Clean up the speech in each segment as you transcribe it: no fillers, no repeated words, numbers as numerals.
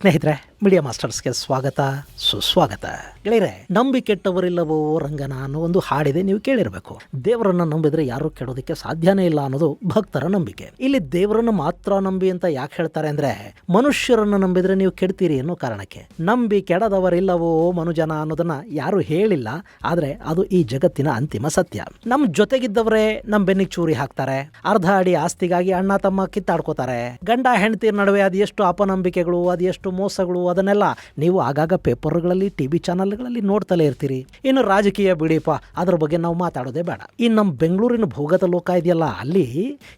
ಸ್ನೇಹಿತರೆ, ಮೀಡಿಯಾ ಮಾಸ್ಟರ್ಸ್ಗೆ ಸ್ವಾಗತ ಸುಸ್ವಾಗತ. ಗೆಳೆಯರೆ, ನಂಬಿ ಕೆಟ್ಟವರಿಲ್ಲವೋ ರಂಗನ ಅನ್ನೋ ಒಂದು ಹಾಡಿದೆ, ನೀವು ಕೇಳಿರಬೇಕು. ದೇವರನ್ನ ನಂಬಿದ್ರೆ ಯಾರು ಕೆಡೋದಕ್ಕೆ ಸಾಧ್ಯನೇ ಇಲ್ಲ ಅನ್ನೋದು ಭಕ್ತರ ನಂಬಿಕೆ. ಇಲ್ಲಿ ದೇವರನ್ನ ಮಾತ್ರ ನಂಬಿ ಅಂತ ಯಾಕೆ ಹೇಳ್ತಾರೆ ಅಂದ್ರೆ, ಮನುಷ್ಯರನ್ನ ನಂಬಿದ್ರೆ ನೀವು ಕೆಡ್ತೀರಿ ಅನ್ನೋ ಕಾರಣಕ್ಕೆ. ನಂಬಿ ಕೆಡದವರಿಲ್ಲವೋ ಮನುಜನ ಅನ್ನೋದನ್ನ ಯಾರು ಹೇಳಿಲ್ಲ, ಆದ್ರೆ ಅದು ಈ ಜಗತ್ತಿನ ಅಂತಿಮ ಸತ್ಯ. ನಮ್ ಜೊತೆಗಿದ್ದವರೇ ನಮ್ ಬೆನ್ನಿಗೆ ಚೂರಿ ಹಾಕ್ತಾರೆ, ಅರ್ಧ ಅಡಿ ಆಸ್ತಿಗಾಗಿ ಅಣ್ಣ ತಮ್ಮ ಕಿತ್ತಾಡ್ಕೋತಾರೆ. ಗಂಡ ಹೆಂಡತಿಯ ನಡುವೆ ಅದೆಷ್ಟು ಅಪನಂಬಿಕೆಗಳು, ಅದೆಷ್ಟು ಮೋಸಗಳು, ಅದನ್ನೆಲ್ಲ ನೀವು ಆಗಾಗ ಪೇಪರ್ಗಳಲ್ಲಿ, ಟಿವಿ ಚಾನಲ್ಗಳಲ್ಲಿ ನೋಡ್ತಲೇ ಇರ್ತೀರಿ. ಇನ್ನು ರಾಜಕೀಯ ಬಿಡಿಪ, ಅದ್ರ ಬಗ್ಗೆ ನಾವು ಮಾತಾಡೋದೇ ಬೇಡ. ಇನ್ನು ನಮ್ಮ ಬೆಂಗಳೂರಿನ ಭೋಗದ ಲೋಕ ಇದೆಯಲ್ಲ, ಅಲ್ಲಿ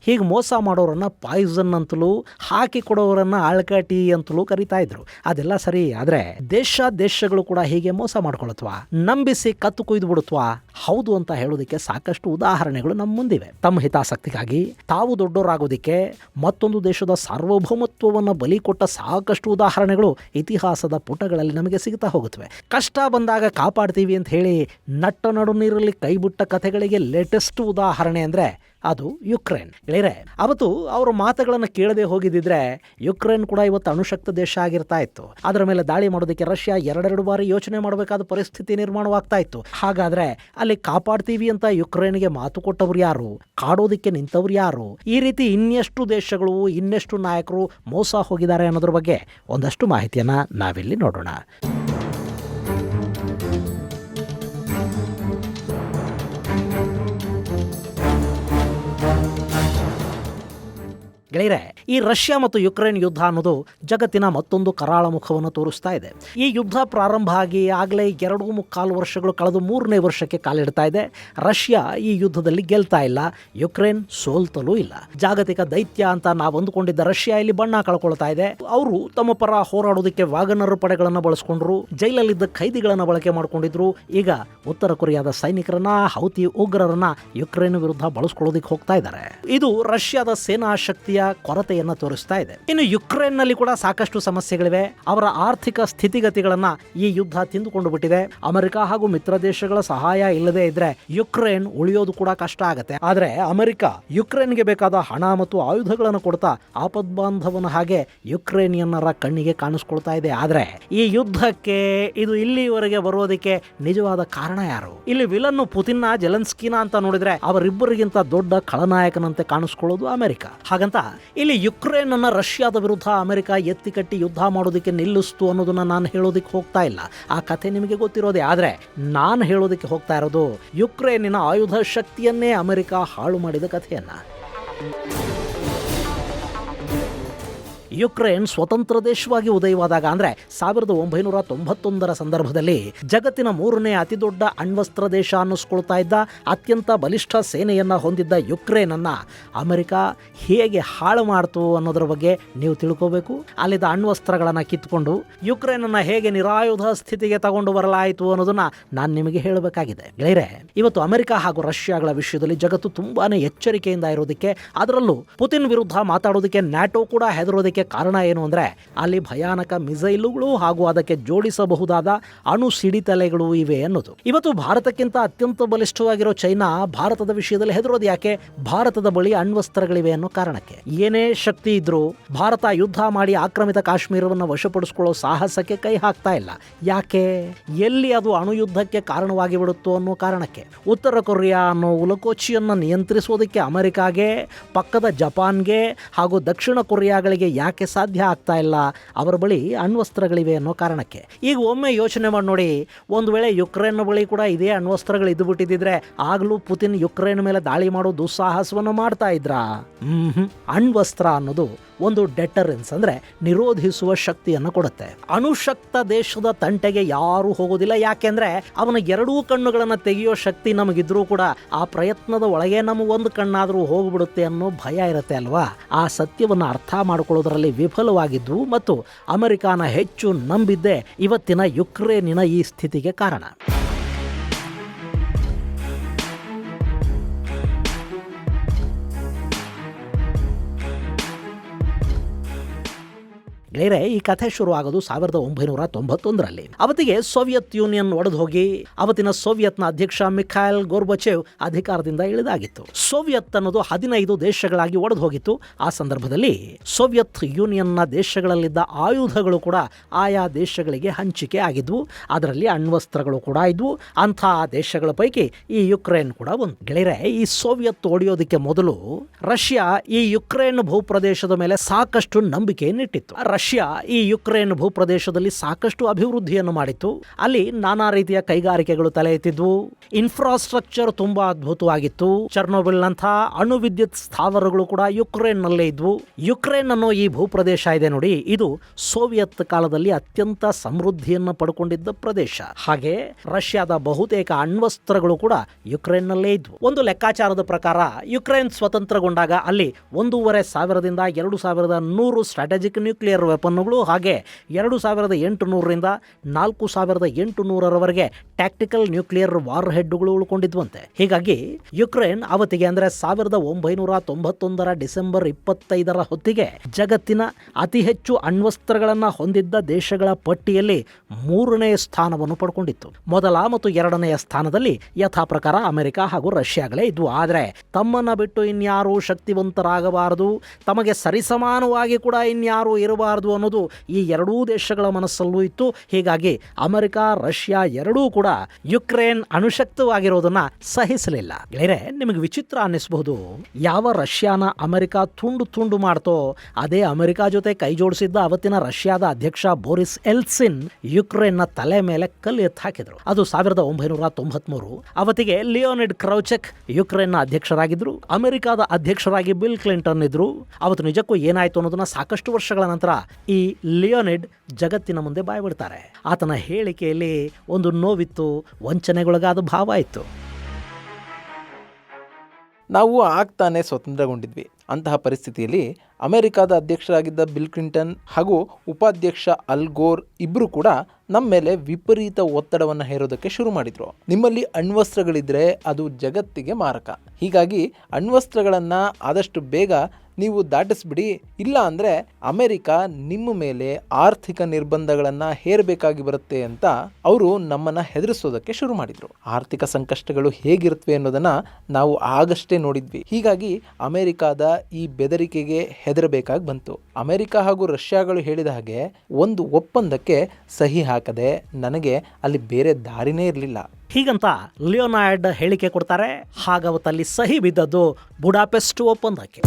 ಹೀಗೆ ಮೋಸ ಮಾಡೋರನ್ನ ಪಾಯ್ಸನ್ ಅಂತಲೂ, ಹಾಕಿ ಕೊಡೋರನ್ನ ಆಳ್ಕಾಟಿ ಅಂತಲೂ ಕರಿತಾ ಇದ್ರು. ಅದೆಲ್ಲ ಸರಿ, ಆದ್ರೆ ದೇಶಗಳು ಕೂಡ ಹೀಗೆ ಮೋಸ ಮಾಡ್ಕೊಳತ್ವಾ, ನಂಬಿಸಿ ಕತ್ತು ಕುಯ್ದು ಬಿಡುತ್ವಾ? ಹೌದು ಅಂತ ಹೇಳೋದಕ್ಕೆ ಸಾಕಷ್ಟು ಉದಾಹರಣೆಗಳು ನಮ್ಮ ಮುಂದಿವೆ. ತಮ್ಮ ಹಿತಾಸಕ್ತಿಗಾಗಿ ತಾವು ದೊಡ್ಡವರಾಗೋದಿಕ್ಕೆ ಮತ್ತೊಂದು ದೇಶದ ಸಾರ್ವಭೌಮತ್ವವನ್ನು ಬಲಿ ಕೊಟ್ಟ ಸಾಕಷ್ಟು ಉದಾಹರಣೆಗಳು ಇತಿಹಾಸದ ಪುಟಗಳಲ್ಲಿ ನಮಗೆ ಸಿಗ್ತಾ ಹೋಗುತ್ತವೆ. ಕಷ್ಟ ಬಂದಾಗ ಕಾಪಾಡ್ತೀವಿ ಅಂತ ಹೇಳಿ ನಟ್ಟ ನಡು ನೀರಲ್ಲಿ ಕೈಬಿಟ್ಟ ಕಥೆಗಳಿಗೆ ಲೇಟೆಸ್ಟ್ ಉದಾಹರಣೆ ಅಂದ್ರೆ ಅದು ಯುಕ್ರೇನ್. ಗೆಳೆಯರೆ, ಅವತ್ತು ಅವ್ರ ಮಾತುಗಳನ್ನು ಕೇಳದೆ ಹೋಗಿದ್ದಿದ್ರೆ ಯುಕ್ರೇನ್ ಕೂಡ ಇವತ್ತು ಅಣುಶಕ್ತ ದೇಶ ಆಗಿರ್ತಾ ಇತ್ತು. ಅದರ ಮೇಲೆ ದಾಳಿ ಮಾಡೋದಕ್ಕೆ ರಷ್ಯಾ ಎರಡೆರಡು ಬಾರಿ ಯೋಚನೆ ಮಾಡಬೇಕಾದ ಪರಿಸ್ಥಿತಿ ನಿರ್ಮಾಣವಾಗ್ತಾ ಇತ್ತು. ಹಾಗಾದ್ರೆ ಅಲ್ಲಿ ಕಾಪಾಡ್ತೀವಿ ಅಂತ ಯುಕ್ರೇನ್ಗೆ ಮಾತು ಕೊಟ್ಟವ್ರು ಯಾರು? ಕಾಡೋದಿಕ್ಕೆ ನಿಂತವ್ರು ಯಾರು? ಈ ರೀತಿ ಇನ್ನೆಷ್ಟು ದೇಶಗಳು, ಇನ್ನೆಷ್ಟು ನಾಯಕರು ಮೋಸ ಹೋಗಿದ್ದಾರೆ ಅನ್ನೋದ್ರ ಬಗ್ಗೆ ಒಂದಷ್ಟು ಮಾಹಿತಿಯನ್ನ ನಾವಿಲ್ಲಿ ನೋಡೋಣ. ಗೆಳೆಯರೆ, ಈ ರಷ್ಯಾ ಮತ್ತು ಯುಕ್ರೇನ್ ಯುದ್ಧ ಅನ್ನೋದು ಜಗತ್ತಿನ ಮತ್ತೊಂದು ಕರಾಳ ಮುಖವನ್ನು ತೋರಿಸ್ತಾ ಇದೆ. ಈ ಯುದ್ಧ ಪ್ರಾರಂಭ ಆಗಿ ಆಗಲೇ 2.25 ವರ್ಷಗಳು ಕಳೆದು 3ನೇ ವರ್ಷಕ್ಕೆ ಕಾಲಿಡ್ತಾ ಇದೆ. ರಷ್ಯಾ ಈ ಯುದ್ಧದಲ್ಲಿ ಗೆಲ್ತಾ ಇಲ್ಲ, ಯುಕ್ರೇನ್ ಸೋಲ್ತಲೂ ಇಲ್ಲ. ಜಾಗತಿಕ ದೈತ್ಯ ಅಂತ ನಾವು ಅಂದುಕೊಂಡಿದ್ದ ರಷ್ಯಾ ಇಲ್ಲಿ ಬಣ್ಣ ಕಳ್ಕೊಳ್ತಾ ಇದೆ. ಅವರು ತಮ್ಮ ಪರ ಹೋರಾಡೋದಕ್ಕೆ ವಾಗನರ್ ಪಡೆಗಳನ್ನು ಬಳಸ್ಕೊಂಡ್ರು, ಜೈಲಲ್ಲಿದ್ದ ಖೈದಿಗಳನ್ನು ಬಳಕೆ ಮಾಡ್ಕೊಂಡಿದ್ರು. ಈಗ ಉತ್ತರ ಕೊರಿಯಾದ ಸೈನಿಕರನ್ನ, ಹೌತಿ ಉಗ್ರರನ್ನ ಯುಕ್ರೇನ್ ವಿರುದ್ಧ ಬಳಸ್ಕೊಳ್ಳೋದಕ್ಕೆ ಹೋಗ್ತಾ ಇದ್ದಾರೆ. ಇದು ರಷ್ಯಾದ ಸೇನಾ ಶಕ್ತಿಯ ಕೊರತೆಯನ್ನ ತೋರಿಸ್ತಾ ಇದೆ. ಇನ್ನು ಯುಕ್ರೇನ್ ನಲ್ಲಿ ಕೂಡ ಸಾಕಷ್ಟು ಸಮಸ್ಯೆಗಳಿವೆ. ಅವರ ಆರ್ಥಿಕ ಸ್ಥಿತಿಗತಿಗಳನ್ನ ಈ ಯುದ್ಧ ತಿಂದುಕೊಂಡು ಬಿಟ್ಟಿದೆ. ಅಮೆರಿಕ ಹಾಗೂ ಮಿತ್ರ ದೇಶಗಳ ಸಹಾಯ ಇಲ್ಲದೆ ಇದ್ರೆ ಯುಕ್ರೇನ್ ಉಳಿಯೋದು ಕೂಡ ಕಷ್ಟ ಆಗುತ್ತೆ. ಆದ್ರೆ ಅಮೆರಿಕ ಯುಕ್ರೇನ್ಗೆ ಬೇಕಾದ ಹಣ ಮತ್ತು ಆಯುಧಗಳನ್ನು ಕೊಡ್ತಾ ಆಪದ್ಬಾಂಧವನ ಹಾಗೆ ಯುಕ್ರೇನಿಯನ್ನರ ಕಣ್ಣಿಗೆ ಕಾಣಿಸ್ಕೊಳ್ತಾ ಇದೆ. ಆದ್ರೆ ಈ ಯುದ್ಧಕ್ಕೆ ಇದು ಇಲ್ಲಿವರೆಗೆ ಬರೋದಕ್ಕೆ ನಿಜವಾದ ಕಾರಣ ಯಾರು? ಇಲ್ಲಿ ವಿಲನ್ನು ಪುತಿನ್ನ, ಜೆಲೆನ್ಸ್ಕಿನ ಅಂತ ನೋಡಿದ್ರೆ ಅವರಿಬ್ಬರಿಗಿಂತ ದೊಡ್ಡ ಖಳನಾಯಕನಂತೆ ಕಾಣಿಸ್ಕೊಳ್ಳೋದು ಅಮೆರಿಕ. ಹಾಗಂತ ಇಲ್ಲಿ ಯುಕ್ರೇನ್ ಅನ್ನ ರಷ್ಯಾದ ವಿರುದ್ಧ ಅಮೆರಿಕ ಎತ್ತಿಕಟ್ಟಿ ಯುದ್ಧ ಮಾಡೋದಕ್ಕೆ ನಿಲ್ಲಿಸ್ತು ಅನ್ನೋದನ್ನ ನಾನು ಹೇಳೋದಕ್ಕೆ ಹೋಗ್ತಾ ಇಲ್ಲ. ಆ ಕಥೆ ನಿಮಗೆ ಗೊತ್ತಿರೋದೇ. ಆದ್ರೆ ನಾನು ಹೇಳೋದಕ್ಕೆ ಹೋಗ್ತಾ ಇರೋದು ಯುಕ್ರೇನಿನ ಆಯುಧ ಶಕ್ತಿಯನ್ನೇ ಅಮೆರಿಕ ಹಾಳು ಮಾಡಿದ ಕಥೆಯನ್ನ. ಯುಕ್ರೇನ್ ಸ್ವತಂತ್ರ ದೇಶವಾಗಿ ಉದಯವಾದಾಗ ಅಂದ್ರೆ 1991 ಸಂದರ್ಭದಲ್ಲಿ ಜಗತ್ತಿನ 3ನೇ ಅತಿ ದೊಡ್ಡ ಅಣ್ವಸ್ತ್ರ ದೇಶ ಅನ್ನಿಸ್ಕೊಳ್ತಾ ಇದ್ದ, ಅತ್ಯಂತ ಬಲಿಷ್ಠ ಸೇನೆಯನ್ನ ಹೊಂದಿದ್ದ ಯುಕ್ರೇನ್ ಅನ್ನ ಅಮೆರಿಕ ಹೇಗೆ ಹಾಳು ಮಾಡ್ತು ಅನ್ನೋದ್ರ ಬಗ್ಗೆ ನೀವು ತಿಳ್ಕೋಬೇಕು. ಅಲ್ಲಿದ್ದ ಅಣ್ವಸ್ತ್ರಗಳನ್ನ ಕಿತ್ಕೊಂಡು ಯುಕ್ರೇನ್ ಅನ್ನ ಹೇಗೆ ನಿರಾಯುಧ ಸ್ಥಿತಿಗೆ ತಗೊಂಡು ಬರಲಾಯಿತು ಅನ್ನೋದನ್ನ ನಾನು ನಿಮಗೆ ಹೇಳಬೇಕಾಗಿದೆ. ಗೆಳೆಯರೆ, ಇವತ್ತು ಅಮೆರಿಕ ಹಾಗೂ ರಷ್ಯಾಗಳ ವಿಷಯದಲ್ಲಿ ಜಗತ್ತು ತುಂಬಾನೇ ಎಚ್ಚರಿಕೆಯಿಂದ ಇರೋದಕ್ಕೆ, ಅದರಲ್ಲೂ ಪುತಿನ್ ವಿರುದ್ಧ ಮಾತಾಡೋದಕ್ಕೆ ನ್ಯಾಟೋ ಕೂಡ ಹೆದರೋದಕ್ಕೆ ಕಾರಣ ಏನು ಅಂದ್ರೆ, ಅಲ್ಲಿ ಭಯಾನಕ ಮಿಸೈಲುಗಳು ಹಾಗೂ ಅದಕ್ಕೆ ಜೋಡಿಸಬಹುದಾದ ಅಣು ಸಿಡಿತಲೆಗಳು ಇವೆ ಅನ್ನೋದು. ಇವತ್ತು ಭಾರತಕ್ಕಿಂತ ಅತ್ಯಂತ ಬಲಿಷ್ಠವಾಗಿರೋ ಚೈನಾ ಭಾರತದ ವಿಷಯದಲ್ಲಿ ಹೆದರೋದು ಯಾಕೆ? ಭಾರತದ ಬಳಿ ಅಣ್ವಸ್ತ್ರಗಳಿವೆ ಅನ್ನೋ ಕಾರಣಕ್ಕೆ. ಏನೇ ಶಕ್ತಿ ಇದ್ರೂ ಭಾರತ ಯುದ್ಧ ಮಾಡಿ ಆಕ್ರಮಿತ ಕಾಶ್ಮೀರವನ್ನು ವಶಪಡಿಸಿಕೊಳ್ಳೋ ಸಾಹಸಕ್ಕೆ ಕೈ ಹಾಕ್ತಾ ಇಲ್ಲ. ಯಾಕೆ? ಎಲ್ಲಿ ಅದು ಅಣುಯುದ್ಧಕ್ಕೆ ಕಾರಣವಾಗಿ ಬಿಡುತ್ತೋ ಅನ್ನೋ ಕಾರಣಕ್ಕೆ. ಉತ್ತರ ಕೊರಿಯಾ ಅನ್ನೋ ಉಲಕೋಚಿಯನ್ನು ನಿಯಂತ್ರಿಸೋದಕ್ಕೆ ಅಮೆರಿಕಾಗೆ, ಪಕ್ಕದ ಜಪಾನ್ಗೆ ಹಾಗೂ ದಕ್ಷಿಣ ಕೊರಿಯಾಗಳಿಗೆ ಯಾಕೆ ಸಾಧ್ಯ ಆಗ್ತಾ ಇಲ್ಲ? ಅವರ ಬಳಿ ಅಣ್ವಸ್ತ್ರಗಳಿವೆ ಅನ್ನೋ ಕಾರಣಕ್ಕೆ. ಈಗ ಒಮ್ಮೆ ಯೋಚನೆ ಮಾಡಿ ನೋಡಿ, ಒಂದು ವೇಳೆ ಯುಕ್ರೇನ್ ಬಳಿ ಕೂಡ ಇದೇ ಅಣ್ವಸ್ತ್ರಗಳು ಇದ್ದು ಬಿಟ್ಟಿದ್ರೆ ಆಗ್ಲೂ ಪುತಿನ್ ಯುಕ್ರೇನ್ ಮೇಲೆ ದಾಳಿ ಮಾಡೋ ದುಸ್ಸಾಹಸವನ್ನು ಮಾಡ್ತಾ ಇದ್ರಾ? ಅಣ್ವಸ್ತ್ರ ಅನ್ನೋದು ಒಂದು ಡೆಟರೆನ್ಸ್, ಅಂದ್ರೆ ನಿರೋಧಿಸುವ ಶಕ್ತಿಯನ್ನು ಕೊಡುತ್ತೆ. ಅಣುಶಕ್ತ ದೇಶದ ತಂಟೆಗೆ ಯಾರು ಹೋಗೋದಿಲ್ಲ. ಯಾಕೆಂದ್ರೆ ಅವನ ಎರಡೂ ಕಣ್ಣುಗಳನ್ನು ತೆಗೆಯೋ ಶಕ್ತಿ ನಮಗಿದ್ರೂ ಕೂಡ ಆ ಪ್ರಯತ್ನದ ಒಳಗೆ ನಮಗೊಂದು ಕಣ್ಣಾದರೂ ಹೋಗ್ಬಿಡುತ್ತೆ ಅನ್ನೋ ಭಯ ಇರುತ್ತೆ ಅಲ್ವಾ? ಆ ಸತ್ಯವನ್ನು ಅರ್ಥ ಮಾಡ್ಕೊಳ್ಳೋದ್ರಲ್ಲಿ ವಿಫಲವಾಗಿದ್ದು ಮತ್ತು ಅಮೆರಿಕಾನ ಹೆಚ್ಚು ನಂಬಿದ್ದೇ ಇವತ್ತಿನ ಯುಕ್ರೇನಿನ ಈ ಸ್ಥಿತಿಗೆ ಕಾರಣ. ಗೆಳೆಯರೆ, ಈ ಕಥೆ ಶುರು ಆಗೋದು 1991ರಲ್ಲಿ. ಅವತ್ತಿಗೆ ಸೋವಿಯತ್ ಯೂನಿಯನ್ ಒಡೆದು ಹೋಗಿ ಅವತ್ತಿನ ಸೋವಿಯತ್ನ ಅಧ್ಯಕ್ಷ ಮಿಖೈಲ್ ಗೋರ್ಬಚೇವ್ ಅಧಿಕಾರದಿಂದ ಇಳಿದಾಗಿತ್ತು. ಸೋವಿಯತ್ ಅನ್ನೋದು 15 ದೇಶಗಳಾಗಿ ಒಡೆದು ಹೋಗಿತ್ತು. ಆ ಸಂದರ್ಭದಲ್ಲಿ ಸೋವಿಯತ್ ಯೂನಿಯನ್ನ ದೇಶಗಳಲ್ಲಿದ್ದ ಆಯುಧಗಳು ಕೂಡ ಆಯಾ ದೇಶಗಳಿಗೆ ಹಂಚಿಕೆ ಆಗಿದ್ವು. ಅದರಲ್ಲಿ ಅಣ್ವಸ್ತ್ರಗಳು ಕೂಡ ಇದ್ವು. ಅಂಥ ದೇಶಗಳ ಪೈಕಿ ಈ ಯುಕ್ರೇನ್ ಕೂಡ ಒಂದು. ಗೆಳೆಯರೆ, ಈ ಸೋವಿಯತ್ ಒಡೆಯೋದಕ್ಕೆ ಮೊದಲು ರಷ್ಯಾ ಈ ಯುಕ್ರೇನ್ ಭೂಪ್ರದೇಶದ ಮೇಲೆ ಸಾಕಷ್ಟು ನಂಬಿಕೆಯನ್ನಿಟ್ಟಿತ್ತು. ರಷ್ಯಾ ಈ ಯುಕ್ರೇನ್ ಭೂಪ್ರದೇಶದಲ್ಲಿ ಸಾಕಷ್ಟು ಅಭಿವೃದ್ಧಿಯನ್ನು ಮಾಡಿತ್ತು. ಅಲ್ಲಿ ನಾನಾ ರೀತಿಯ ಕೈಗಾರಿಕೆಗಳು ತಲೆ ಎತ್ತಿದ್ವು. ಇನ್ಫ್ರಾಸ್ಟ್ರಕ್ಚರ್ ತುಂಬಾ ಅದ್ಭುತವಾಗಿತ್ತು. ಚರ್ನೋಬಿಲ್ ನಂಥ ಅಣು ವಿದ್ಯುತ್ ಸ್ಥಾವರಗಳು ಕೂಡ ಯುಕ್ರೇನ್ ನಲ್ಲೇ ಇದ್ವು. ಯುಕ್ರೇನ್ ಅನ್ನೋ ಈ ಭೂಪ್ರದೇಶ ಇದೆ ನೋಡಿ, ಇದು ಸೋವಿಯತ್ ಕಾಲದಲ್ಲಿ ಅತ್ಯಂತ ಸಮೃದ್ಧಿಯನ್ನು ಪಡ್ಕೊಂಡಿದ್ದ ಪ್ರದೇಶ. ಹಾಗೆ ರಷ್ಯಾದ ಬಹುತೇಕ ಅಣ್ವಸ್ತ್ರಗಳು ಕೂಡ ಯುಕ್ರೇನ್ ನಲ್ಲೇ ಇದ್ವು. ಒಂದು ಲೆಕ್ಕಾಚಾರದ ಪ್ರಕಾರ ಯುಕ್ರೇನ್ ಸ್ವತಂತ್ರಗೊಂಡಾಗ ಅಲ್ಲಿ 1,500ದಿಂದ 2,100 ಸ್ಟ್ರಾಟಜಿಕ್ ನ್ಯೂಕ್ಲಿಯರ್ ವೆಪನ್ಗಳು, ಹಾಗೆ 2,800ರಿಂದ 4,800ರವರೆಗೆ ಟ್ಯಾಕ್ಟಿಕಲ್ ನ್ಯೂಕ್ಲಿಯರ್ ವಾರ್ ಹೆಡ್ಗಳು ಉಳ್ಕೊಂಡಿದ್ವಂತೆ. ಹೀಗಾಗಿ ಯುಕ್ರೇನ್ ಅವತ್ತಿಗೆ ಅಂದರೆ 1991ರ ಡಿಸೆಂಬರ್ 25ರ ಹೊತ್ತಿಗೆ ಜಗತ್ತಿನ ಅತಿ ಹೆಚ್ಚು ಅಣ್ವಸ್ತ್ರಗಳನ್ನು ಹೊಂದಿದ್ದ ದೇಶಗಳ ಪಟ್ಟಿಯಲ್ಲಿ 3ನೇ ಸ್ಥಾನವನ್ನು ಪಡ್ಕೊಂಡಿತ್ತು. ಮೊದಲ ಮತ್ತು 2ನೆಯ ಸ್ಥಾನದಲ್ಲಿ ಯಥಾ ಪ್ರಕಾರ ಅಮೆರಿಕ ಹಾಗೂ ರಷ್ಯಾಗಳೇ ಇದ್ವು. ಆದರೆ ತಮ್ಮನ್ನ ಬಿಟ್ಟು ಇನ್ಯಾರೂ ಶಕ್ತಿವಂತರಾಗಬಾರದು, ತಮಗೆ ಸರಿಸಮಾನವಾಗಿ ಕೂಡ ಇನ್ಯಾರೂ ಇರಬಾರದು ಅನ್ನೋದು ಈ ಎರಡೂ ದೇಶಗಳ ಮನಸ್ಸಲ್ಲೂ ಇತ್ತು. ಹೀಗಾಗಿ ಅಮೆರಿಕ ರಷ್ಯಾ ಎರಡೂ ಕೂಡ ಯುಕ್ರೇನ್ ಅಣುಶಕ್ತವಾಗಿರೋದನ್ನ ಸಹಿಸಲಿಲ್ಲ. ಗೆಳೆಯರೆ, ನಿಮಗೆ ವಿಚಿತ್ರ ಅನ್ನಿಸಬಹುದು, ಯಾವ ರಷ್ಯಾನ ಅಮೆರಿಕ ತುಂಡು ತುಂಡು ಮಾಡ್ತೋ ಅದೇ ಅಮೆರಿಕ ಜೊತೆ ಕೈ ಜೋಡಿಸಿದ್ದ ಅವತ್ತಿನ ರಷ್ಯಾದ ಅಧ್ಯಕ್ಷ ಬೋರಿಸ್ ಎಲ್ಸಿನ್ ಯುಕ್ರೇನ್ನ ತಲೆ ಮೇಲೆ ಕಲ್ಲು ಎತ್ತು ಹಾಕಿದ್ರು. ಅದು 1993. ಅವತ್ತಿಗೆ ಲಿಯೋನಿಡ್ ಕ್ರೌಚೆಕ್ ಯುಕ್ರೇನ್ನ ಅಧ್ಯಕ್ಷರಾಗಿದ್ರು. ಅಮೆರಿಕದ ಅಧ್ಯಕ್ಷರಾಗಿ ಬಿಲ್ ಕ್ಲಿಂಟನ್ ಇದ್ರು. ಅವತ್ತು ನಿಜಕ್ಕೂ ಏನಾಯ್ತು ಅನ್ನೋದನ್ನ ಸಾಕಷ್ಟು ವರ್ಷಗಳ ನಂತರ ಈ ಲಿಯೋನಿಡ್ ಜಗತ್ತಿನ ಮುಂದೆ ಬಾಯ್ಬಿಡ್ತಾರೆ. ಆತನ ಹೇಳಿಕೆಯಲ್ಲಿ ಒಂದು ನೋವಿತ್ತು, ವಂಚನೆಗೊಳಗಾದ ಭಾವ ಇತ್ತು. ನಾವು ಆಗ್ತಾನೆ ಸ್ವತಂತ್ರಗೊಂಡಿದ್ವಿ. ಅಂತಹ ಪರಿಸ್ಥಿತಿಯಲ್ಲಿ ಅಮೆರಿಕದ ಅಧ್ಯಕ್ಷರಾಗಿದ್ದ ಬಿಲ್ ಕ್ಲಿಂಟನ್ ಹಾಗೂ ಉಪಾಧ್ಯಕ್ಷ ಅಲ್ ಗೋರ್ ಇಬ್ಬರು ಕೂಡ ನಮ್ಮ ಮೇಲೆ ವಿಪರೀತ ಒತ್ತಡವನ್ನು ಹೇರೋದಕ್ಕೆ ಶುರು ಮಾಡಿದ್ರು. ನಿಮ್ಮಲ್ಲಿ ಅಣ್ವಸ್ತ್ರಗಳಿದ್ರೆ ಅದು ಜಗತ್ತಿಗೆ ಮಾರಕ, ಹೀಗಾಗಿ ಅಣ್ವಸ್ತ್ರಗಳನ್ನು ಆದಷ್ಟು ಬೇಗ ನೀವು ದಾಟಿಸ್ಬಿಡಿ, ಇಲ್ಲ ಅಂದರೆ ಅಮೆರಿಕ ನಿಮ್ಮ ಮೇಲೆ ಆರ್ಥಿಕ ನಿರ್ಬಂಧಗಳನ್ನು ಹೇರಬೇಕಾಗಿ ಬರುತ್ತೆ ಅಂತ ಅವರು ನಮ್ಮನ್ನು ಹೆದರಿಸೋದಕ್ಕೆ ಶುರು ಮಾಡಿದರು. ಆರ್ಥಿಕ ಸಂಕಷ್ಟಗಳು ಹೇಗಿರುತ್ತವೆ ಅನ್ನೋದನ್ನು ನಾವು ಆಗಷ್ಟೇ ನೋಡಿದ್ವಿ. ಹೀಗಾಗಿ ಅಮೆರಿಕದ ಈ ಬೆದರಿಕೆಗೆ ಹೆದರಬೇಕಾಗಿ ಬಂತು. ಅಮೆರಿಕ ಹಾಗೂ ರಷ್ಯಾಗಳು ಹೇಳಿದ ಹಾಗೆ ಒಂದು ಒಪ್ಪಂದಕ್ಕೆ ಸಹಿ ಹಾಕದೆ ನನಗೆ ಅಲ್ಲಿ ಬೇರೆ ದಾರಿನೇ ಇರಲಿಲ್ಲ. ಹೀಗಂತ ಲಿಯೋನಾಯ್ಡ್ ಹೇಳಿಕೆ ಕೊಡ್ತಾರೆ. ಹಾಗವತ್ತಲ್ಲಿ ಸಹಿ ಬಿದ್ದದ್ದು ಬುಡಾಪೆಸ್ಟ್ ಒಪ್ಪಂದಕ್ಕೆ.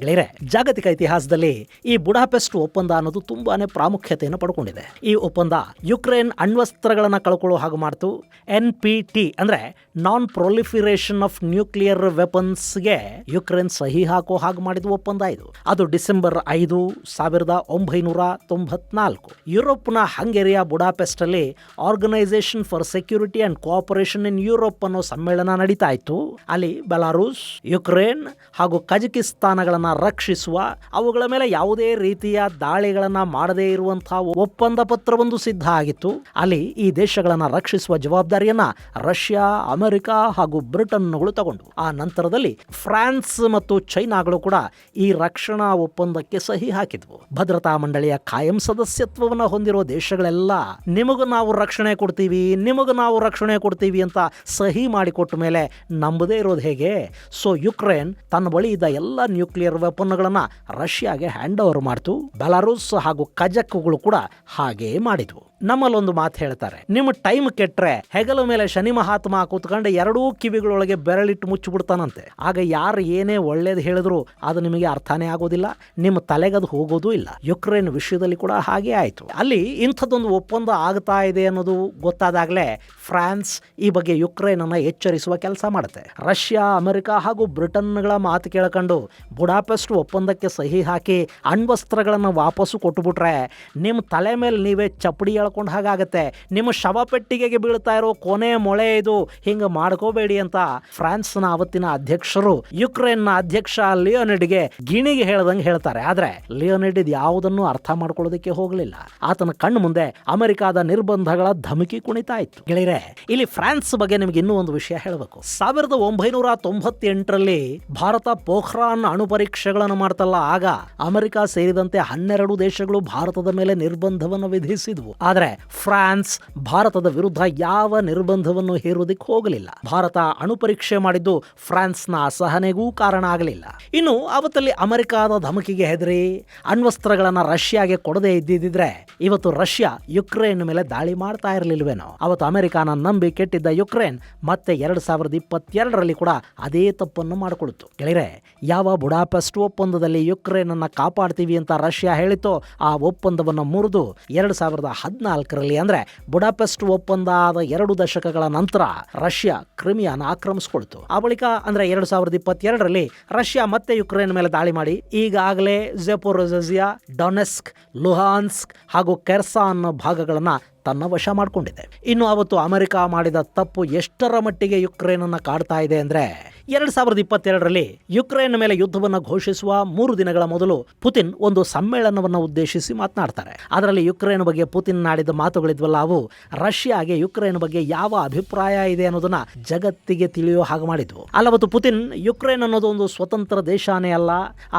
ಗೆಳೆಯರೆ, ಜಾಗತಿಕ ಇತಿಹಾಸದಲ್ಲಿ ಈ ಬುಡಾಪೆಸ್ಟ್ ಒಪ್ಪಂದ ಅನ್ನೋದು ತುಂಬಾನೇ ಪ್ರಾಮುಖ್ಯತೆಯನ್ನು ಪಡ್ಕೊಂಡಿದೆ. ಈ ಒಪ್ಪಂದ ಯುಕ್ರೇನ್ ಅಣ್ವಸ್ತ್ರಗಳನ್ನು ಕಳ್ಕೊಳ್ಳೋ ಹಾಗೆ ಮಾಡ್ತು. NPT ಅಂದ್ರೆ ನಾನ್ ಪ್ರೊಲಿಫಿರೇಷನ್ ಆಫ್ ನ್ಯೂಕ್ಲಿಯರ್ ವೆಪನ್ಸ್ಗೆ ಯುಕ್ರೇನ್ ಸಹಿ ಹಾಕೋ ಹಾಗೆ ಮಾಡಿದ ಒಪ್ಪಂದ ಇದು. ಅದು ಡಿಸೆಂಬರ್ 5, 1994 ಯುರೋಪ್ನ ಹಂಗೇರಿಯ ಬುಡಾಪೆಸ್ಟ್ ಅಲ್ಲಿ organisation for security and cooperation in Europe ಅನ್ನೋ ಸಮ್ಮೇಳನ ನಡೀತಾ ಇತ್ತು. ಅಲ್ಲಿ ಬೆಲಾರೂಸ್, ಯುಕ್ರೇನ್ ಹಾಗೂ ಕಜಕಿಸ್ತಾನಗಳನ್ನ ರಕ್ಷಿಸುವ, ಅವುಗಳ ಮೇಲೆ ಯಾವುದೇ ರೀತಿಯ ದಾಳಿಗಳನ್ನ ಮಾಡದೇ ಇರುವಂತಹ ಒಪ್ಪಂದ ಪತ್ರವೊಂದು ಸಿದ್ಧ ಆಗಿತ್ತು. ಅಲ್ಲಿ ಈ ದೇಶಗಳನ್ನ ರಕ್ಷಿಸುವ ಜವಾಬ್ದಾರಿಯನ್ನ ರಷ್ಯಾ, ಅಮೆರಿಕ ಹಾಗೂ ಬ್ರಿಟನ್ಗಳು ತಗೊಂಡು, ಆ ನಂತರದಲ್ಲಿ ಫ್ರಾನ್ಸ್ ಮತ್ತು ಚೈನಾಗಳು ಕೂಡ ಈ ರಕ್ಷಣಾ ಒಪ್ಪಂದಕ್ಕೆ ಸಹಿ ಹಾಕಿದ್ವು. ಭದ್ರತಾ ಮಂಡಳಿಯ ಕಾಯಂ ಸದಸ್ಯತ್ವವನ್ನು ಹೊಂದಿರುವ ದೇಶಗಳೆಲ್ಲ ನಿಮಗೂ ನಾವು ರಕ್ಷಣೆ ಕೊಡ್ತೀವಿ, ನಿಮಗೂ ನಾವು ರಕ್ಷಣೆ ಕೊಡ್ತೀವಿ ಅಂತ ಸಹಿ ಮಾಡಿಕೊಟ್ಟ ಮೇಲೆ ನಂಬದೇ ಇರೋದು ಹೇಗೆ? ಸೊ ಯುಕ್ರೇನ್ ತನ್ನ ಬಳಿ ಇದ್ದ ಎಲ್ಲ ನ್ಯೂಕ್ಲಿಯರ್ ವೆಪನ್ಗಳನ್ನು ರಷ್ಯಾಗೆ ಹ್ಯಾಂಡ್ ಓವರ್ ಮಾಡ್ತು. ಬೆಲಾರೂಸ್ ಹಾಗೂ ಕಜಕ್ಗಳು ಕೂಡ ಹಾಗೇ ಮಾಡಿದ್ವು. ನಮ್ಮಲ್ಲೊಂದು ಮಾತು ಹೇಳ್ತಾರೆ, ನಿಮ್ಮ ಟೈಮ್ ಕೆಟ್ರೆ ಹೆಗಲ ಮೇಲೆ ಶನಿ ಮಹಾತ್ಮ ಕೂತ್ಕೊಂಡು ಎರಡೂ ಕಿವಿಗಳೊಳಗೆ ಬೆರಳಿಟ್ಟು ಮುಚ್ಚಿಬಿಡ್ತಾನಂತೆ. ಆಗ ಯಾರು ಏನೇ ಒಳ್ಳೇದು ಹೇಳಿದ್ರು ಅದು ನಿಮಗೆ ಅರ್ಥನೇ ಆಗೋದಿಲ್ಲ, ನಿಮ್ಮ ತಲೆಗದು ಹೋಗೋದೂ ಇಲ್ಲ. ಯುಕ್ರೇನ್ ವಿಷಯದಲ್ಲಿ ಕೂಡ ಹಾಗೇ ಆಯಿತು. ಅಲ್ಲಿ ಇಂಥದ್ದೊಂದು ಒಪ್ಪಂದ ಆಗ್ತಾ ಇದೆ ಅನ್ನೋದು ಗೊತ್ತಾದಾಗಲೇ ಫ್ರಾನ್ಸ್ ಈ ಬಗ್ಗೆ ಯುಕ್ರೇನ್ ಅನ್ನ ಎಚ್ಚರಿಸುವ ಕೆಲಸ ಮಾಡುತ್ತೆ. ರಷ್ಯಾ, ಅಮೆರಿಕ ಹಾಗೂ ಬ್ರಿಟನ್ಗಳ ಮಾತು ಕೇಳ್ಕೊಂಡು ಬುಡಾಪೆಸ್ಟ್ ಒಪ್ಪಂದಕ್ಕೆ ಸಹಿ ಹಾಕಿ ಅಣ್ವಸ್ತ್ರಗಳನ್ನು ವಾಪಸ್ಸು ಕೊಟ್ಟುಬಿಟ್ರೆ ನಿಮ್ಮ ತಲೆ ಮೇಲೆ ನೀವೇ ಚಪ್ಪಡಿ ಕಳ್ಕೊಂಡ ಹಾಗಾಗತ್ತೆ, ನಿಮ್ಮ ಶವಪೆಟ್ಟಿಗೆಗೆ ಬೀಳ್ತಾ ಇರೋ ಕೊನೆ ಮೊಳೆ ಇದು, ಹಿಂಗ ಮಾಡ್ಕೋಬೇಡಿ ಅಂತ ಫ್ರಾನ್ಸ್ನ ಅವತ್ತಿನ ಅಧ್ಯಕ್ಷರು ಯುಕ್ರೇನ್ನ ಅಧ್ಯಕ್ಷ ಲಿಯೋನಿಡ್ಗೆ ಗಿಣಿಗೆ ಹೇಳ್ದಂಗೆ ಹೇಳ್ತಾರೆ. ಆದ್ರೆ ಲಿಯೋನಿಡ್ ಇದು ಯಾವುದನ್ನು ಅರ್ಥ ಮಾಡ್ಕೊಳ್ಳೋದಕ್ಕೆ ಹೋಗಲಿಲ್ಲ. ಆತನ ಕಣ್ಣು ಮುಂದೆ ಅಮೆರಿಕಾದ ನಿರ್ಬಂಧಗಳ ಧಮಕಿ ಕುಣಿತಾ ಇತ್ತು. ಗೆಳೆಯರೆ, ಇಲ್ಲಿ ಫ್ರಾನ್ಸ್ ಬಗ್ಗೆ ನಿಮ್ಗೆ ಇನ್ನೂ ಒಂದು ವಿಷಯ ಹೇಳಬೇಕು. 1998ರಲ್ಲಿ ಭಾರತ ಪೋಖ್ರಾನ್ ಅಣು ಪರೀಕ್ಷೆಗಳನ್ನು ಮಾಡ್ತಲ್ಲ, ಆಗ ಅಮೆರಿಕ ಸೇರಿದಂತೆ 12 ದೇಶಗಳು ಭಾರತದ ಮೇಲೆ ನಿರ್ಬಂಧವನ್ನು ವಿಧಿಸಿದ್ವು. ಆದ್ರೆ ಫ್ರಾನ್ಸ್ ಭಾರತದ ವಿರುದ್ಧ ಯಾವ ನಿರ್ಬಂಧವನ್ನು ಹೇರುವುದಕ್ಕೆ ಹೋಗಲಿಲ್ಲ. ಭಾರತ ಅಣು ಪರೀಕ್ಷೆ ಮಾಡಿದ್ದು ಫ್ರಾನ್ಸ್ನ ಅಸಹನೆಗೂ ಕಾರಣ ಆಗಲಿಲ್ಲ. ಇನ್ನು ಅವತ್ತಲ್ಲಿ ಅಮೆರಿಕಾದ ಧಮಕಿಗೆ ಹೆದರಿ ಅಣ್ವಸ್ತ್ರಗಳನ್ನ ರಷ್ಯಾಗೆ ಕೊಡದೇ ಇದ್ದಿದ್ರೆ ಇವತ್ತು ರಷ್ಯಾ ಯುಕ್ರೇನ್ ಮೇಲೆ ದಾಳಿ ಮಾಡ್ತಾ ಇರಲಿಲ್ವೇನೋ. ಅವತ್ತು ಅಮೆರಿಕಾನ ನಂಬಿ ಕೆಟ್ಟಿದ್ದ ಯುಕ್ರೇನ್ ಮತ್ತೆ 2022ರಲ್ಲಿ ಕೂಡ ಅದೇ ತಪ್ಪನ್ನು ಮಾಡಿಕೊಳ್ತು. ಗೆಳೆಯರೆ, ಯಾವ ಬುಡಾಪೆಸ್ಟ್ ಒಪ್ಪಂದದಲ್ಲಿ ಯುಕ್ರೇನ್ ಅನ್ನ ಕಾಪಾಡ್ತೀವಿ ಅಂತ ರಷ್ಯಾ ಹೇಳಿತೋ ಆ ಒಪ್ಪಂದವನ್ನು ಮುರಿದು 2014ರಲ್ಲಿ ಅಂದ್ರೆ ಬುಡಾಪೆಸ್ಟ್ ಒಪ್ಪಂದ ಆದ 2 ದಶಕಗಳ ನಂತರ ರಷ್ಯಾ ಕ್ರಿಮಿಯಾನ ಆಕ್ರಮಿಸಿಕೊಳ್ತು. ಆ ಬಳಿಕ ಅಂದ್ರೆ 2022ರಲ್ಲಿ ರಷ್ಯಾ ಮತ್ತೆ ಯುಕ್ರೇನ್ ಮೇಲೆ ದಾಳಿ ಮಾಡಿ ಈಗಾಗಲೇ ಝೆಪೊರಿಜಿಯಾ, ಡೊನೆಸ್ಕ್, ಲುಹಾನ್ಸ್ಕ್ ಹಾಗೂ ಕೆರ್ಸಾನ್ ಭಾಗಗಳನ್ನ ತನ್ನ ವಶ ಮಾಡಿಕೊಂಡಿದೆ. ಇನ್ನು ಅವತ್ತು ಅಮೆರಿಕ ಮಾಡಿದ ತಪ್ಪು ಎಷ್ಟರ ಮಟ್ಟಿಗೆ ಯುಕ್ರೇನ್ ಅನ್ನ ಕಾಡ್ತಾ ಇದೆ ಅಂದ್ರೆ 2022ರಲ್ಲಿ ಯುಕ್ರೇನ್ ಮೇಲೆ ಯುದ್ಧವನ್ನು ಘೋಷಿಸುವ 3 ದಿನಗಳ ಮೊದಲು ಪುತಿನ್ ಒಂದು ಸಮ್ಮೇಳನವನ್ನು ಉದ್ದೇಶಿಸಿ ಮಾತನಾಡ್ತಾರೆ. ಅದರಲ್ಲಿ ಯುಕ್ರೇನ್ ಬಗ್ಗೆ ಪುತಿನ್ ಆಡಿದ ಮಾತುಗಳಿದ್ವಲ್ಲ, ಅವು ರಷ್ಯಾಗೆ ಯುಕ್ರೇನ್ ಬಗ್ಗೆ ಯಾವ ಅಭಿಪ್ರಾಯ ಇದೆ ಅನ್ನೋದನ್ನ ಜಗತ್ತಿಗೆ ತಿಳಿಯೋ ಹಾಗೆ ಮಾಡಿದ್ವು. ಅಲ್ಲವತ್ತು ಪುತಿನ್ ಯುಕ್ರೇನ್ ಅನ್ನೋದು ಒಂದು ಸ್ವತಂತ್ರ ದೇಶನೇ ಅಲ್ಲ,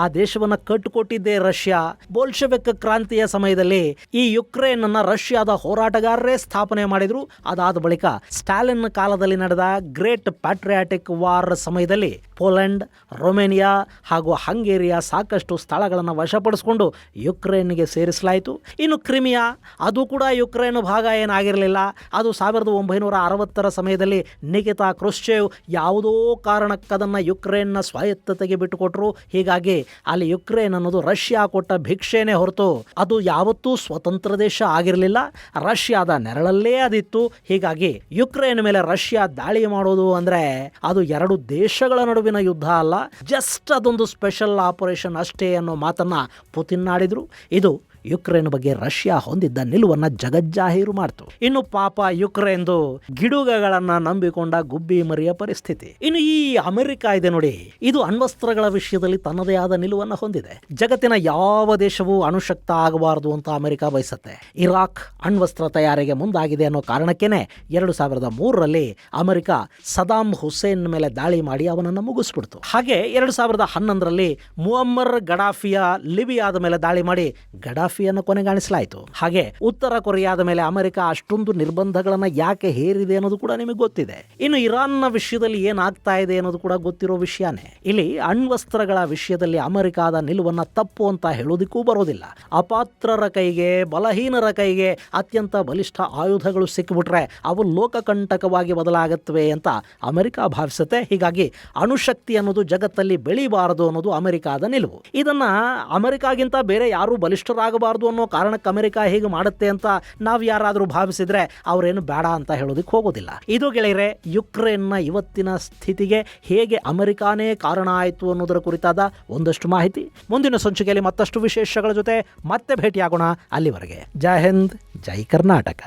ಆ ದೇಶವನ್ನ ಕಟ್ಟಿಕೊಟ್ಟಿದ್ದೇ ರಷ್ಯಾ. ಬೋಲ್ಶೆವಿಕ್ ಕ್ರಾಂತಿಯ ಸಮಯದಲ್ಲಿ ಈ ಯುಕ್ರೇನ್ ಅನ್ನ ರಷ್ಯಾದ ಹೋರಾಟಗಾರರೇ ಸ್ಥಾಪನೆ ಮಾಡಿದ್ರು. ಅದಾದ ಬಳಿಕ ಸ್ಟಾಲಿನ್ ಕಾಲದಲ್ಲಿ ನಡೆದ ಗ್ರೇಟ್ ಪ್ಯಾಟ್ರಿಯಾಟಿಕ್ ವಾರ್ ಸಮಯದಲ್ಲಿ ಪೋಲೆಂಡ್, ರೊಮೇನಿಯಾ ಹಾಗೂ ಹಂಗೇರಿಯಾ ಸಾಕಷ್ಟು ಸ್ಥಳಗಳನ್ನು ವಶಪಡಿಸಿಕೊಂಡು ಯುಕ್ರೇನ್ಗೆ ಸೇರಿಸಲಾಯಿತು. ಇನ್ನು ಕ್ರಿಮಿಯಾ, ಅದು ಕೂಡ ಯುಕ್ರೇನ್ ಭಾಗ ಏನಾಗಿರಲಿಲ್ಲ. ಅದು 1960ರ ಸಮಯದಲ್ಲಿ ನಿಕಿತಾ ಕ್ರುಶ್ಚೇವ್ ಯಾವುದೋ ಕಾರಣಕ್ಕದನ್ನು ಯುಕ್ರೇನ್ನ ಸ್ವಾಯತ್ತತೆಗೆ ಬಿಟ್ಟುಕೊಟ್ರು. ಹೀಗಾಗಿ ಅಲ್ಲಿ ಯುಕ್ರೇನ್ ಅನ್ನೋದು ರಷ್ಯಾ ಕೊಟ್ಟ ಭಿಕ್ಷೆನೇ ಹೊರತು ಅದು ಯಾವತ್ತೂ ಸ್ವತಂತ್ರ ದೇಶ ಆಗಿರಲಿಲ್ಲ, ರಷ್ಯಾದ ನೆರಳಲ್ಲೇ ಅದಿತ್ತು. ಹೀಗಾಗಿ ಯುಕ್ರೇನ್ ಮೇಲೆ ರಷ್ಯಾ ದಾಳಿ ಮಾಡೋದು ಅಂದ್ರೆ ಅದು 2 ದೇಶಗಳ ನಡುವಿನ ಯುದ್ಧ ಅಲ್ಲ, ಜಸ್ಟ್ ಅದೊಂದು ಸ್ಪೆಷಲ್ ಆಪರೇಷನ್ ಅಷ್ಟೇ ಅನ್ನೋ ಮಾತನ್ನ ಪುತಿನ್ ಆಡಿದ್ರು. ಇದು ಯುಕ್ರೇನ್ ಬಗ್ಗೆ ರಷ್ಯಾ ಹೊಂದಿದ್ದ ನಿಲುವನ್ನು ಜಗಜ್ಜಾಹೀರು ಮಾಡ್ತು. ಇನ್ನು ಪಾಪ ಯುಕ್ರೇನ್ದು ಗಿಡುಗಗಳನ್ನ ನಂಬಿಕೊಂಡ ಗುಬ್ಬಿ ಮರಿಯ ಪರಿಸ್ಥಿತಿ. ಇನ್ನು ಈ ಅಮೆರಿಕ ಇದೆ ನೋಡಿ, ಇದು ಅಣ್ವಸ್ತ್ರಗಳ ವಿಷಯದಲ್ಲಿ ತನ್ನದೇ ಆದ ನಿಲುವನ್ನು ಹೊಂದಿದೆ. ಜಗತ್ತಿನ ಯಾವ ದೇಶವೂ ಅಣುಶಕ್ತ ಆಗಬಾರದು ಅಂತ ಅಮೆರಿಕ ಬಯಸುತ್ತೆ. ಇರಾಕ್ ಅಣ್ವಸ್ತ್ರ ತಯಾರಿಗೆ ಮುಂದಾಗಿದೆ ಅನ್ನೋ ಕಾರಣಕ್ಕೇನೆ 2003ರಲ್ಲಿ ಅಮೆರಿಕ ಸದಾಮ್ ಹುಸೇನ್ ಮೇಲೆ ದಾಳಿ ಮಾಡಿ ಅವನನ್ನು ಮುಗಿಸ್ಬಿಡ್ತು. ಹಾಗೆ 2011ರಲ್ಲಿ ಮುಅಮ್ಮರ್ ಗಡಾಫಿಯ ಲಿಬಿಯಾದ ಮೇಲೆ ದಾಳಿ ಮಾಡಿ ಗಡಾಫಿಯನ್ನು ಕೊನೆಗಾಣಿಸಲಾಯಿತು. ಹಾಗೆ ಉತ್ತರ ಕೊರಿಯಾದ ಮೇಲೆ ಅಮೆರಿಕ ಅಷ್ಟೊಂದು ನಿರ್ಬಂಧಗಳನ್ನ ಯಾಕೆ ಹೇರಿದೆ ಅನ್ನೋದು ಕೂಡ ನಿಮಗೆ ಗೊತ್ತಿದೆ. ಇನ್ನು ಇರಾನ್ನ ವಿಷಯದಲ್ಲಿ ಏನಾಗ್ತಾ ಇದೆ ಅನ್ನೋದು ಕೂಡ ಗೊತ್ತಿರೋ ವಿಷಯನೇ. ಇಲ್ಲಿ ಅಣ್ವಸ್ತ್ರಗಳ ವಿಷಯದಲ್ಲಿ ಅಮೆರಿಕಾದ ನಿಲುವನ್ನ ತಪ್ಪು ಅಂತ ಹೇಳೋದಕ್ಕೂ ಬರೋದಿಲ್ಲ. ಅಪಾತ್ರರ ಕೈಗೆ, ಬಲಹೀನರ ಕೈಗೆ ಅತ್ಯಂತ ಬಲಿಷ್ಠ ಆಯುಧಗಳು ಸಿಕ್ಕಿಬಿಟ್ರೆ ಅವು ಲೋಕಕಂಟಕವಾಗಿ ಬದಲಾಗತ್ವೆ ಅಂತ ಅಮೆರಿಕ ಭಾವಿಸುತ್ತೆ. ಹೀಗಾಗಿ ಅಣುಶಕ್ತಿ ಅನ್ನೋದು ಜಗತ್ತಲ್ಲಿ ಬೆಳಿಬಾರದು ಅನ್ನೋದು ಅಮೆರಿಕಾದ ನಿಲುವು. ಇದನ್ನ ಅಮೆರಿಕಾಗಿಂತ ಬೇರೆ ಯಾರು ಬಲಿಷ್ಠರಾಗಬಾರದು ಅನ್ನೋ ಕಾರಣಕ್ಕೆ ಅಮೆರಿಕ ಹೀಗೆ ಮಾಡುತ್ತೆ ಅಂತ ನಾವು ಯಾರಾದರೂ ಭಾವಿಸಿದ್ರೆ ಅವರೇನು ಬೇಡ ಅಂತ ಹೇಳೋದಕ್ಕೆ ಹೋಗೋದಿಲ್ಲ. ಇದು ಗೆಳೆಯರೆ, ಯುಕ್ರೇನ್ನ ಇವತ್ತಿನ ಸ್ಥಿತಿಗೆ ಹೇಗೆ ಅಮೆರಿಕಾನೇ ಕಾರಣ ಆಯಿತು ಅನ್ನೋದರ ಕುರಿತಾದ ಒಂದಷ್ಟು ಮಾಹಿತಿ. ಮುಂದಿನ ಸಂಚಿಕೆಯಲ್ಲಿ ಮತ್ತಷ್ಟು ವಿಶೇಷಗಳ ಜೊತೆ ಮತ್ತೆ ಭೇಟಿಯಾಗೋಣ. ಅಲ್ಲಿವರೆಗೆ ಜೈ ಹಿಂದ್, ಜೈ ಕರ್ನಾಟಕ.